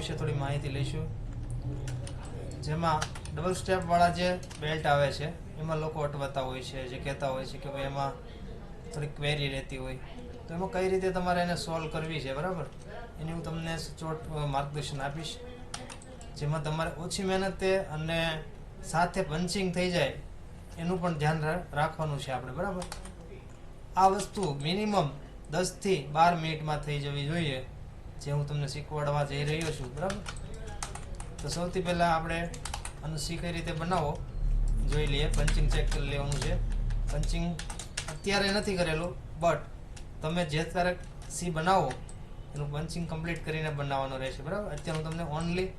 વિશે થોડી માહિતી લઈશું, જેમાં ડબલ સ્ટેપવાળા જે બેલ્ટ આવે છે એમાં લોકો અટવાતા હોય છે, જે કહેતા હોય છે કે ભાઈ એમાં થોડી ક્વેરી રહેતી હોય, તો એમાં કઈ રીતે તમારે એને સોલ્વ કરવી છે, બરાબર, એની હું તમને સચોટ માર્ગદર્શન આપીશ, જેમાં તમારે ઓછી મહેનતે અને સાથે પંચિંગ થઈ જાય એનું પણ ધ્યાન રાખવાનું છે આપણે, બરાબર. આ વસ્તુ મિનિમમ 10 થી 12 મિનિટમાં થઈ જવી જોઈએ, જે હું તમને શીખવાડવા જઈ રહ્યો છું, બરાબર. તો સૌથી પહેલાં આપણે આનું સી કઈ રીતે બનાવો જોઈ લઈએ. પંચિંગ ચેક કરી લેવાનું છે. પંચિંગ અત્યારે નથી કરેલું, બટ તમે જે તારે સી બનાવો એનું પંચિંગ કમ્પ્લીટ કરીને બનાવવાનું રહેશે, બરાબર. અત્યારે હું તમને ઓનલી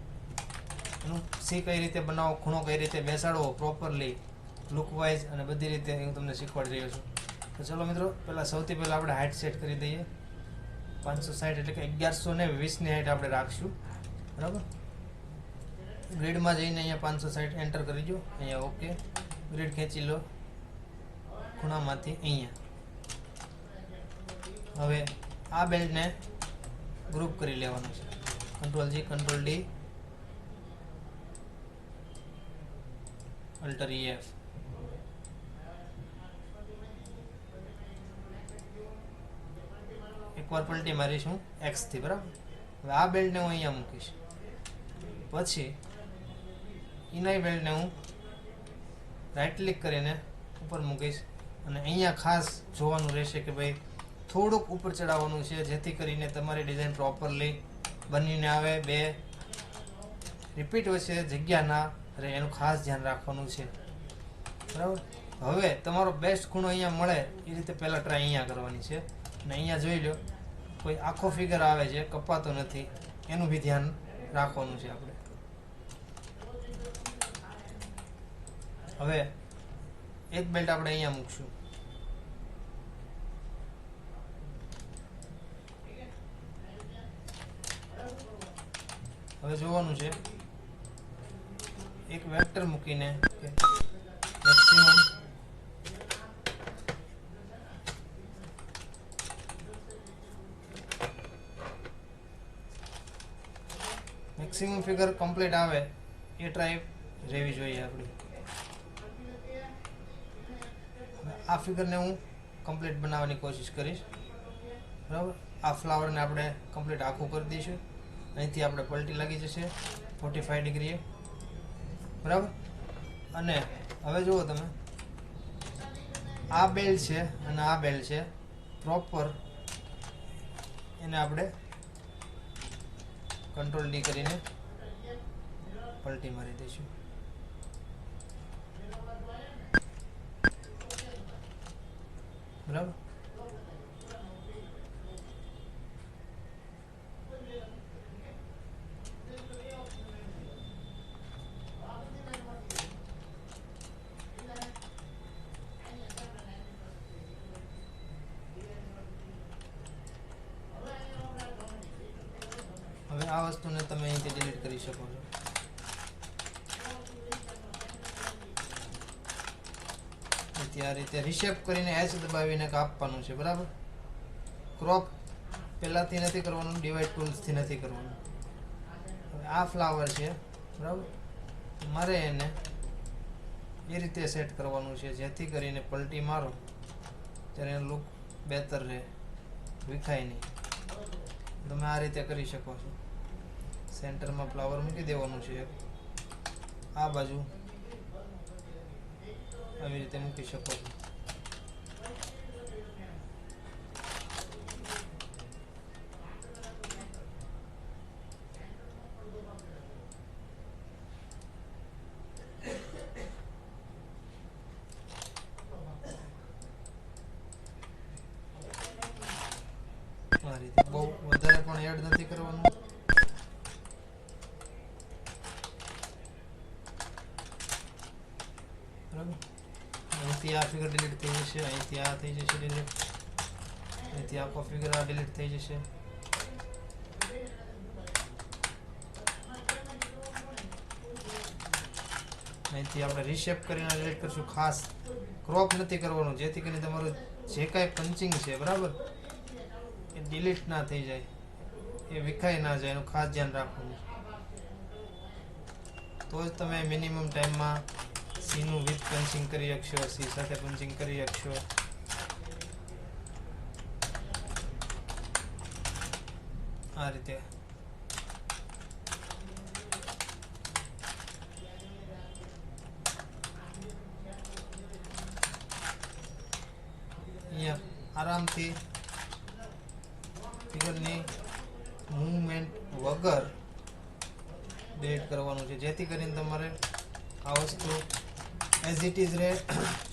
એનું સી કઈ રીતે બનાવો, ખૂણો કઈ રીતે બેસાડવો પ્રોપરલી, લુકવાઇઝ અને બધી રીતે હું તમને શીખવાડી રહ્યો છું. તો ચલો મિત્રો, પહેલાં સૌથી પહેલાં આપણે હાઇટ સેટ કરી દઈએ. 560 એટલે કે 1120 ની હાઇટ આપણે રાખશું, બરાબર. ગ્રીડમાં જઈને અહીંયા 560 એન્ટર કરી દો. અહીંયા ઓકે, ગ્રીડ ખેંચી લો ખૂણામાંથી અહીંયા. હવે આ બેલ્ટને ગ્રુપ કરી લેવાનું છે. Control G, control D, alter EF. એકવાર પલટી મારીશું X થી, બરાબર. હવે આ બેલ્ટને હું અહીંયા મૂકીશ, પછી ઇનાઈ બેલ્ટને હું રાઈટ ક્લિક કરીને ઉપર મૂકીશ, અને અહીંયા ખાસ જોવાનું રહેશે કે ભાઈ થોડુંક ઉપર ચડાવવાનું છે, જેથી કરીને તમારી ડિઝાઇન પ્રોપરલી બનીને આવે. બે રિપીટ વચ્ચે જગ્યા ના રહે એનું ખાસ ધ્યાન રાખવાનું છે, બરાબર. હવે તમારો બેસ્ટ ખૂણો અહીંયા મળે એ રીતે પહેલાં ટ્રાય અહીંયા કરવાની છે, અને અહીંયા જોઈ લો કોઈ આખો ફિગર આવે છે, કપાતો નથી, એનું બી ધ્યાન રાખવાનું છે આપણે. હવે એક બેલ્ટ આપણે અહીંયા મૂકશું. હવે જોવાનું છે એક વેક્ટર મૂકીને મેક્સિમમ ફિગર કમ્પ્લીટ આવે એ ટ્રાય રહેવી જોઈએ આપણી. આ ફિગરને હું કમ્પ્લીટ બનાવવાની કોશિશ કરીશ, બરાબર. આ ફ્લાવરને આપણે કમ્પ્લીટ આખું કરી દઈશું. અહીંથી આપણે પલટી લાગી જશે 45 ડિગ્રીએ, બરાબર. અને હવે જુઓ તમે, આ બેલ્ટ છે અને આ બેલ્ટ છે, પ્રોપર એને આપણે કંટ્રોલ D કરીને પલટી મારી દઈશું, બરાબર. હવે આ વસ્તુને તમે અહીંથી ડિલીટ કરી શકો છો. આ રીતે રિશેપ કરીને H દબાવીને કાપવાનું છે, બરાબર. ક્રોપ પહેલાથી નથી કરવાનું, ડિવાઈડ ટૂલ્સથી નથી કરવાનું. હવે આ ફ્લાવર છે, બરાબર. મારે એને એ રીતે સેટ કરવાનું છે જેથી કરીને પલટી મારો ત્યારે એનો લુક બહેતર રહે, વિખાય નહીં. તમે આ રીતે કરી શકો છો. સેન્ટરમાં ફ્લાવર મૂકી દેવાનું છે, આ બાજુ આવી રીતે મૂકી શકો છો. આ રીતે બહુ વધારે પણ એડ નથી કરવાનું. બરાબર. અહીંથી આ ફિગર ડિલીટ થઈ જશે, અહીંથી આ થઈ જશે ડિલીટ, અહીંથી આખો ફિગર આ ડિલીટ થઈ જશે. અહીંથી આપણે રિશેપ કરીને ડિલીટ કરશું. ખાસ ક્રોપ નથી કરવાનું, જેથી કરીને તમારું જે કાંઈ પંચિંગ છે, બરાબર, એ ડિલીટ ના થઈ જાય, એ વિખાઈ ના જાય, એનું ખાસ ધ્યાન રાખવાનું. તો જ તમે મિનિમમ ટાઈમમાં સીનું વિથ પંચિંગ કરી શકશો, સી સાથે પંચિંગ કરી શકશો. આ રીતે અહીંયા આરામથી ફિગરની મૂવમેન્ટ વગર ડિલીટ કરવાનું છે, જેથી કરીને તમારે આ વસ્તુ એઝ ઇટ ઇઝ રહે,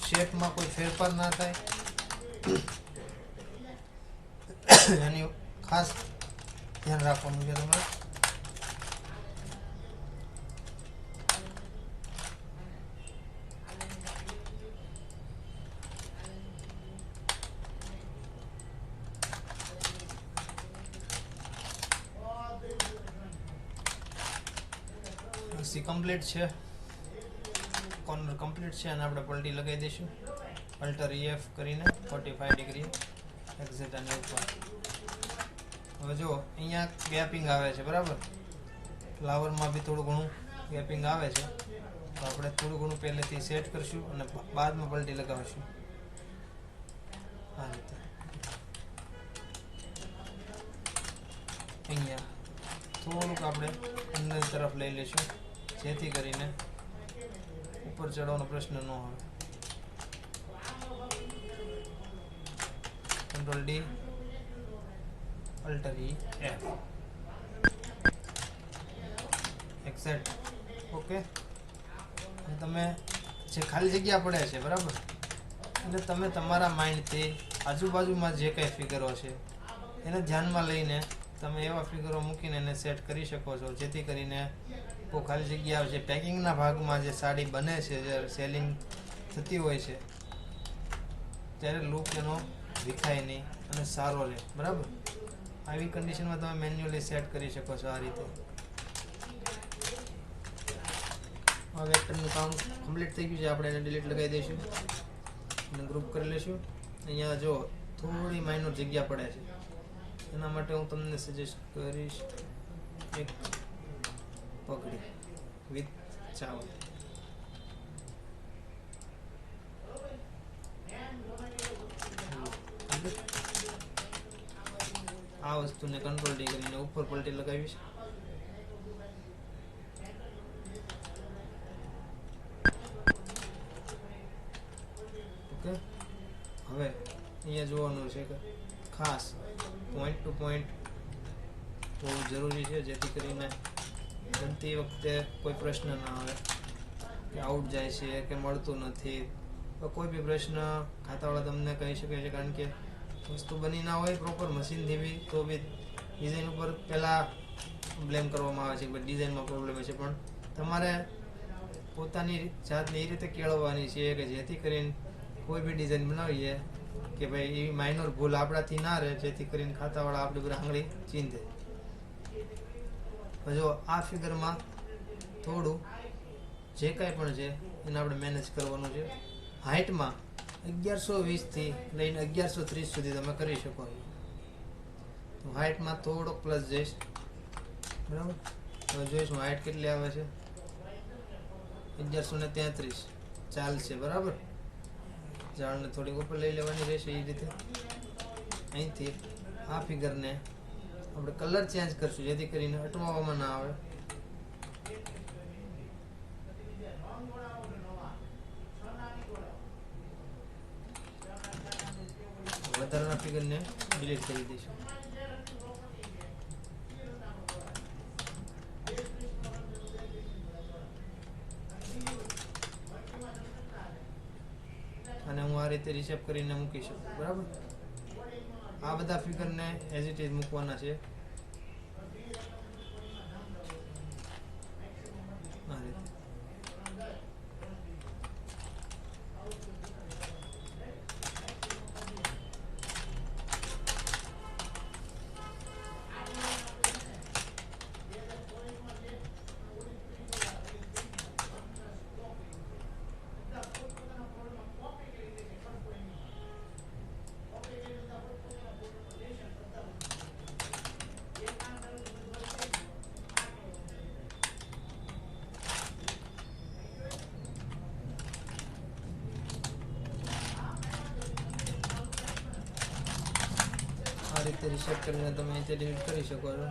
શેપમાં કોઈ ફેરફાર ના થાય. એની ખાસ ધ્યાન રાખવાનું છે તમારે. સી કમ્પ્લીટ છે, કોર્નર કમ્પ્લીટ છે અને આપણે પલટી લગાવી દઈશું. અલ્ટર EF કરીને 45 ડિગ્રી એક્ઝેક્ટ આની ઉપર. હવે જો અહીંયા ગેપિંગ આવે છે, બરાબર. ફ્લાવરમાં બી થોડું ઘણું ગેપિંગ આવે છે, તો આપણે થોડું ઘણું પહેલેથી સેટ કરીશું અને બાદમાં પલટી લગાવીશું. આ રીતે અહીંયા થોડુંક આપણે અંદર તરફ લઈ લઈશું, જેથી કરીને ઉપર ચડવાનો પ્રશ્ન ન આવે. Control D, alter EF, exit. Okay. તમે જે ખાલી જગ્યા પડે છે, બરાબર, એટલે તમે તમારા માઇન્ડથી આજુબાજુમાં જે કંઈ ફિગરો છે એને ધ્યાનમાં લઈને તમે એવા ફિગરો મૂકીને એને સેટ કરી શકો છો, જેથી કરીને કોઈ ખાલી જગ્યા આવે છે, પેકિંગના ભાગમાં જે સાડી બને છે, જે સેલિંગ થતી હોય છે, ત્યારે લુક એનો દેખાય નહીં અને સારો રહે, બરાબર. આવી કન્ડિશનમાં તમે મેન્યુઅલી સેટ કરી શકો છો આ રીતે. આ વેક્ટરનું કામ કમ્પ્લીટ થઈ ગયું છે, આપણે એને ડિલીટ લગાવી દઈશું અને ગ્રુપ કરી લઈશું. અહીંયા જો થોડી માઇનોર જગ્યા પડે છે, એના માટે હું તમને સજેસ્ટ કરીશ એક પગડી વિથ ચાવલ. આ વસ્તુને કંટ્રોલ D કરીને ઉપર પલટી લગાવીશ. ઓકે. હવે અહીંયા જોવાનું છે કે ખાસ પોઈન્ટ ટુ પોઈન્ટ હોવું જરૂરી છે, જેથી કરીને બનતી વખતે કોઈ પ્રશ્ન ના આવે કે આઉટ જાય છે કે મળતું નથી. તો કોઈ બી પ્રશ્ન ખાતાવાળા તમને કહી શકે છે, કારણ કે વસ્તુ બની ના હોય પ્રોપર મશીનથી બી, તો બી ડિઝાઇન ઉપર પહેલાં બ્લેમ કરવામાં આવે છે કે ડિઝાઇનમાં પ્રોબ્લેમ છે. પણ તમારે પોતાની જાતને એ રીતે કેળવવાની છે કે જેથી કરીને કોઈ બી ડિઝાઇન બનાવીએ કે ભાઈ એવી માઇનોર ભૂલ આપણાથી ના રહે, જેથી કરીને ખાતાવાળા આપણી ઉપર આંગળી ચીંધે. જો આ ફિગરમાં થોડું જે કાંઈ પણ છે એને આપણે મેનેજ કરવાનું છે. હાઇટમાં 1120થી લઈને 1130 સુધી તમે કરી શકો છો. તો હાઇટમાં થોડોક પ્લસ જઈશ, બરાબર. હવે જોઈશું હાઇટ કેટલી આવે છે. 1133 ચાલશે, બરાબર. ઝાડને થોડીક ઉપર લઈ લેવાની રહેશે. એ રીતે અહીંથી આ ફિગરને આપણે કલર ચેન્જ કરશું, જેથી કરીને અટવાવામાં ના આવે. વધારાના ફિગરને ડિલીટ કરી દઈશું. અને હું આ રીતે રિસેપ કરીને મૂકી શકું, બરાબર. આ બધા ફિગરને એઝ ઇટ ઇઝ મૂકવાના છે. આ રીતે સેટ કરીને તમે અહીંથી ડિલીટ કરી શકો છો.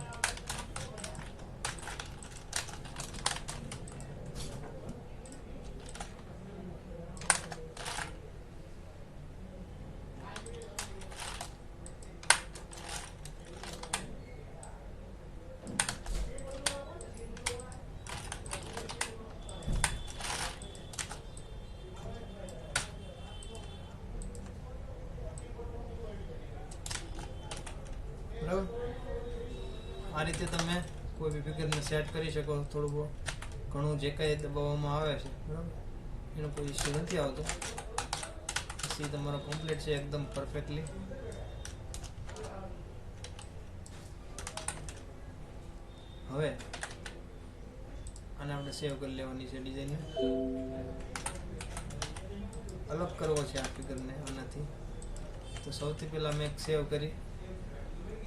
બરાબર, આ રીતે તમે કોઈ બી ફિગરને સેટ કરી શકો. થોડું બહુ ઘણું જે કંઈ દબાવવામાં આવે છે, બરાબર, એનો કોઈ ઇસ્યુ નથી આવતો. સી તમારો કમ્પ્લીટ છે એકદમ પરફેક્ટલી. હવે આને આપણે સેવ કરી લેવાની છે. ડિઝાઇનને અલગ કરવો છે આ ફિગરને આનાથી. તો સૌથી પહેલાં મેં સેવ કરી,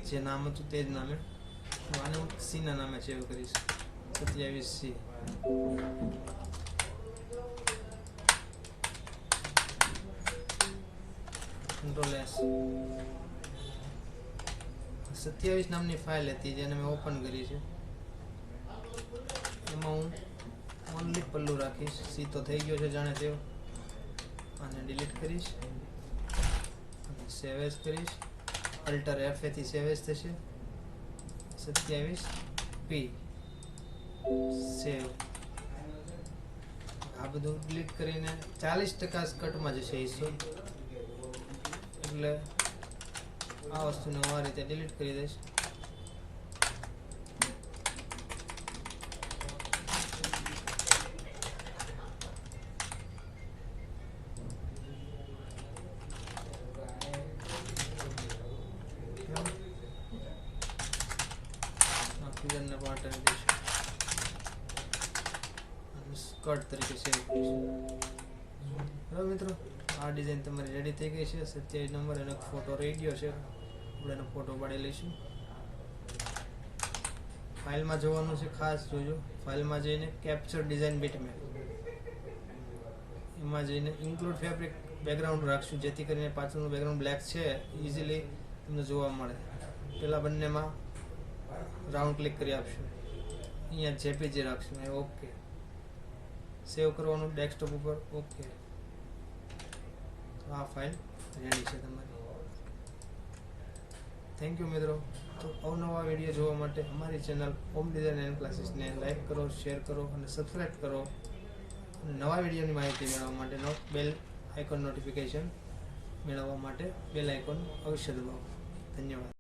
જે નામ હતું તે જ નામે. આને હું સીના નામે સેવ કરીશ, 27C. Ctrl+S. 27 નામની ફાઇલ હતી જેને મેં ઓપન કરી છે. એમાં હું ઓનલી પલ્લુ રાખીશ. સી તો થઈ ગયો છે જાણે તેવો. આને ડિલીટ કરીશ અને સેવ એઝ કરીશ. Alt F થી સેવ એઝ થશે. 27P સેવ. આ બધું ડિલીટ કરીને 40% કટમાં જશે હિસ્સો. એટલે આ વસ્તુને હું આ રીતે ડિલીટ કરી દઈશ. ફિગરને પાર્ટ આવી દઈશું અને સ્કર્ટ તરીકે સેવ કરીશું. બરાબર મિત્રો, આ ડિઝાઇન તમારી રેડી થઈ ગઈ છે. 27 નંબર એનો ફોટો રહી ગયો છે, આપણે એનો ફોટો પાડી લઈશું. ફાઇલમાં જોવાનું છે, ખાસ જોજો. ફાઇલમાં જઈને કેપ્ચર ડિઝાઇન બીટમેપ, એમાં જઈને ઇન્ક્લુડ ફેબ્રિક બેકગ્રાઉન્ડ રાખશું, જેથી કરીને પાછળનું બેકગ્રાઉન્ડ બ્લેક છે ઇઝીલી તમને જોવા મળે. પેલા બંનેમાં રાઉન્ડ ક્લિક કરી આપશું. અહીંયા જેપીજી રાખશું. ઓકે, સેવ કરવાનું ડેસ્કટોપ ઉપર. ઓકે, આ ફાઇલ રેડી છે તમારી. થેન્ક યુ મિત્રો. તો અવનવા વિડીયો જોવા માટે અમારી ચેનલ હોમ ડિઝાઇન એન્ડ ક્લાસીસને લાઈક કરો, શેર કરો અને સબસ્ક્રાઈબ કરો. અને નવા વિડીયોની માહિતી મેળવવા માટે બેલ આઇકોન નોટિફિકેશન મેળવવા માટે બેલ આઇકોન અવશ્ય દબાવો. ધન્યવાદ.